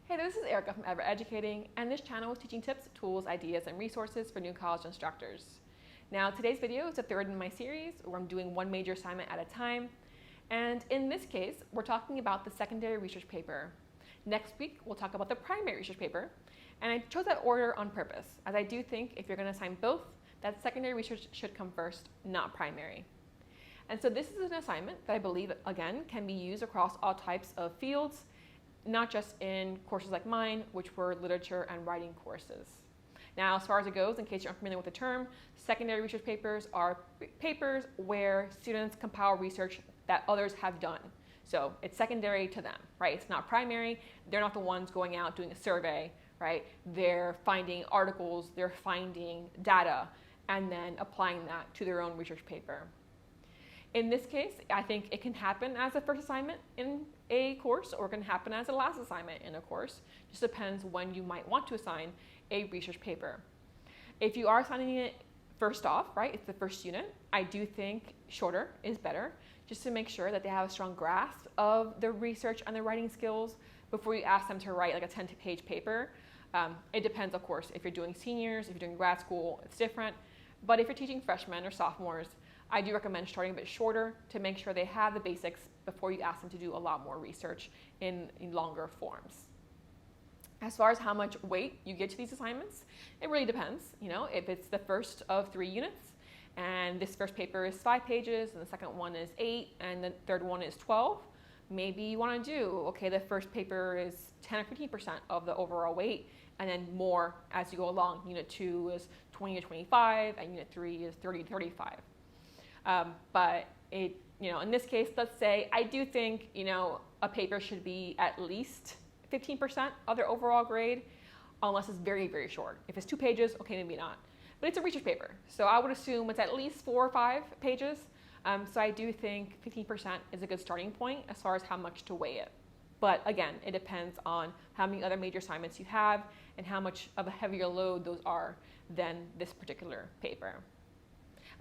Hey, this is Erica from Ever Educating, and this channel is teaching tips, tools, ideas, and resources for new college instructors. Now, today's video is the third in my series where I'm doing one major assignment at a time. And in this case, we're talking about the secondary research paper. Next week, we'll talk about the primary research paper. And I chose that order on purpose, as I do think if you're going to assign both, that secondary research should come first, not primary. And so this is an assignment that I believe, again, can be used across all types of fields, not just in courses like mine, which were literature and writing courses. Now, as far as it goes, in case you're unfamiliar with the term, secondary research papers are papers where students compile research that others have done. So it's secondary to them, right? It's not primary. They're not the ones going out doing a survey, right? They're finding articles, they're finding data, and then applying that to their own research paper. In this case, I think it can happen as a first assignment in a course, or it can happen as a last assignment in a course. Just depends when you might want to assign a research paper. If you are assigning it first off, right, it's the first unit, I do think shorter is better, just to make sure that they have a strong grasp of the research and the writing skills before you ask them to write like a 10-page paper. It depends, of course, if you're doing seniors, if you're doing grad school, it's different. But if you're teaching freshmen or sophomores, I do recommend starting a bit shorter to make sure they have the basics before you ask them to do a lot more research in longer forms. As far as how much weight you get to these assignments, it really depends. You know, if it's the first of 3 units, and this first paper is 5 pages, and the second one is 8, and the third one is 12, maybe you want to do, okay, the first paper is 10 or 15% of the overall weight, and then more as you go along. Unit 2 is 20 to 25, and Unit 3 is 30 to 35. But in this case, let's say I do think, a paper should be at least 15% of their overall grade, unless it's very, very short. If it's 2 pages, okay, maybe not. But it's a research paper, so I would assume it's at least 4 or 5 pages. So I do think 15% is a good starting point as far as how much to weigh it. But again, it depends on how many other major assignments you have and how much of a heavier load those are than this particular paper.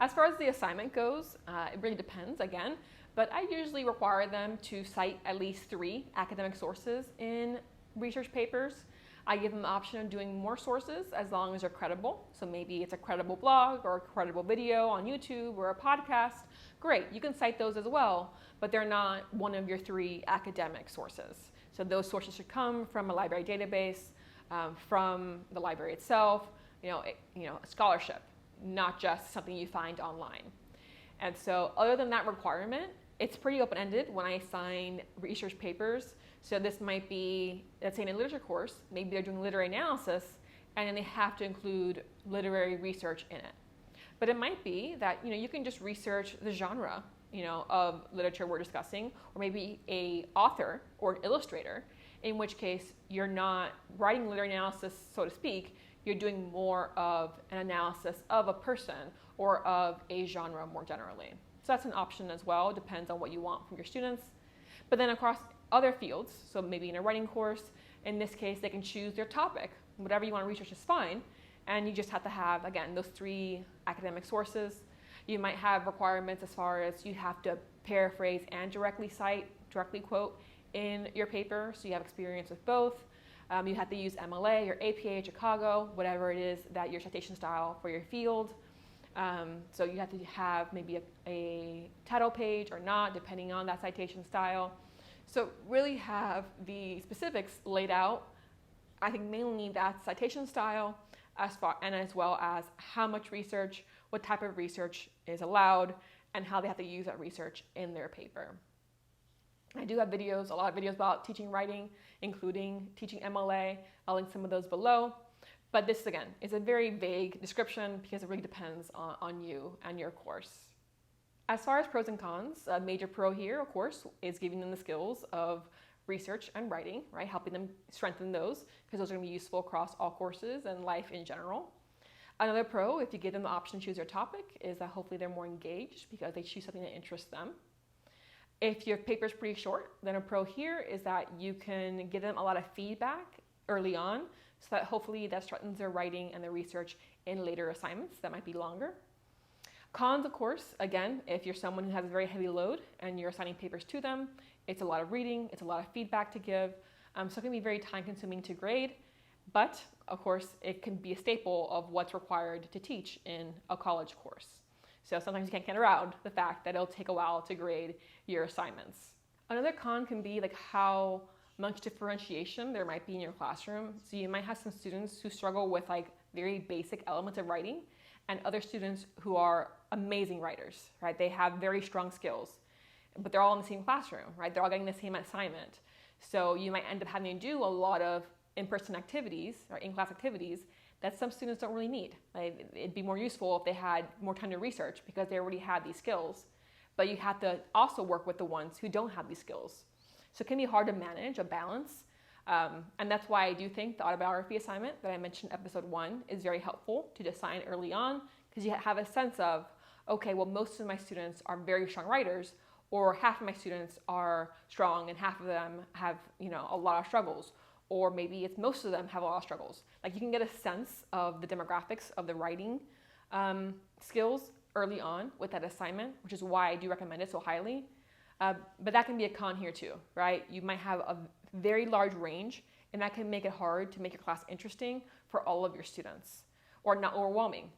As far as the assignment goes, it really depends again, but I usually require them to cite at least 3 academic sources in research papers. I give them the option of doing more sources as long as they're credible. So maybe it's a credible blog or a credible video on YouTube or a podcast. Great, you can cite those as well, but they're not one of your 3 academic sources. So those sources should come from a library database, from the library itself, a scholarship, not just something you find online. And so other than that requirement, it's pretty open-ended when I assign research papers. So this might be, let's say in a literature course, maybe they're doing literary analysis, and then they have to include literary research in it. But it might be that you can just research the genre of literature we're discussing, or maybe a author or an illustrator, in which case you're not writing literary analysis, so to speak, you're doing more of an analysis of a person or of a genre more generally. So that's an option as well, depends on what you want from your students. But then across other fields, so maybe in a writing course, in this case they can choose their topic. Whatever you want to research is fine, and you just have to have, again, those 3 academic sources. You might have requirements as far as you have to paraphrase and directly quote in your paper, so you have experience with both. You have to use MLA or APA, Chicago, whatever it is that your citation style for your field. So you have to have maybe a title page or not, depending on that citation style. So really have the specifics laid out. I think mainly that citation style, as well as how much research, what type of research is allowed, and how they have to use that research in their paper. I do have videos, a lot of videos about teaching writing, including teaching MLA. I'll link some of those below. But this, again, is a very vague description because it really depends on you and your course. As far as pros and cons, a major pro here, of course, is giving them the skills of research and writing, right? Helping them strengthen those because those are going to be useful across all courses and life in general. Another pro, if you give them the option to choose their topic, is that hopefully they're more engaged because they choose something that interests them. If your paper is pretty short, then a pro here is that you can give them a lot of feedback early on so that hopefully that strengthens their writing and their research in later assignments that might be longer. Cons, of course, again, if you're someone who has a very heavy load and you're assigning papers to them, it's a lot of reading, it's a lot of feedback to give, So it can be very time consuming to grade, but of course it can be a staple of what's required to teach in a college course. So sometimes you can't get around the fact that it'll take a while to grade your assignments. Another con can be like how much differentiation there might be in your classroom. So you might have some students who struggle with like very basic elements of writing and other students who are amazing writers, right? They have very strong skills, but they're all in the same classroom, right? They're all getting the same assignment. So you might end up having to do a lot of in-person activities or in-class activities that some students don't really need. Like, it'd be more useful if they had more time to research because they already had these skills, but you have to also work with the ones who don't have these skills. So it can be hard to manage a balance. And that's why I do think the autobiography assignment that I mentioned in episode 1 is very helpful to assign early on, because you have a sense of, okay, well, most of my students are very strong writers, or half of my students are strong and half of them have, a lot of struggles, or maybe it's most of them have a lot of struggles. Like, you can get a sense of the demographics of the writing skills early on with that assignment, which is why I do recommend it so highly. But that can be a con here too, right? You might have a very large range, and that can make it hard to make your class interesting for all of your students, or not overwhelming,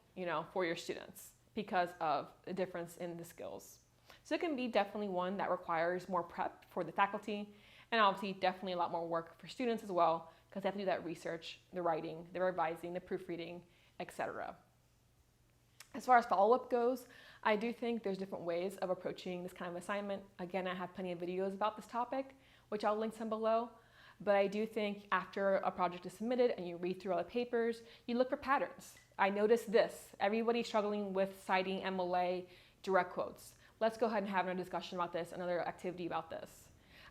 for your students because of the difference in the skills. So it can be definitely one that requires more prep for the faculty, and obviously definitely a lot more work for students as well, because they have to do that research, the writing, the revising, the proofreading, etc. As far as follow-up goes, I do think there's different ways of approaching this kind of assignment. Again, I have plenty of videos about this topic, which I'll link some below. But I do think after a project is submitted and you read through all the papers, you look for patterns. I noticed this. Everybody's struggling with citing MLA direct quotes. Let's go ahead and have another discussion about this, another activity about this.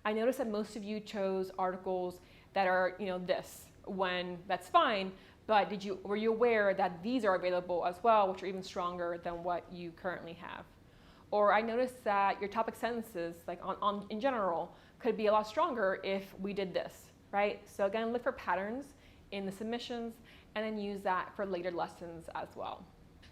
I noticed that most of you chose articles that are, this, when that's fine, but were you aware that these are available as well, which are even stronger than what you currently have? Or I noticed that your topic sentences, like in general, could be a lot stronger if we did this, right? So again, look for patterns in the submissions and then use that for later lessons as well.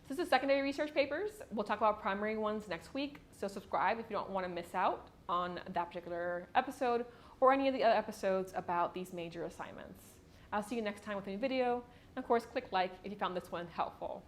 So this is secondary research papers. We'll talk about primary ones next week, so subscribe if you don't want to miss out on that particular episode or any of the other episodes about these major assignments. I'll see you next time with a new video. And of course, click like if you found this one helpful.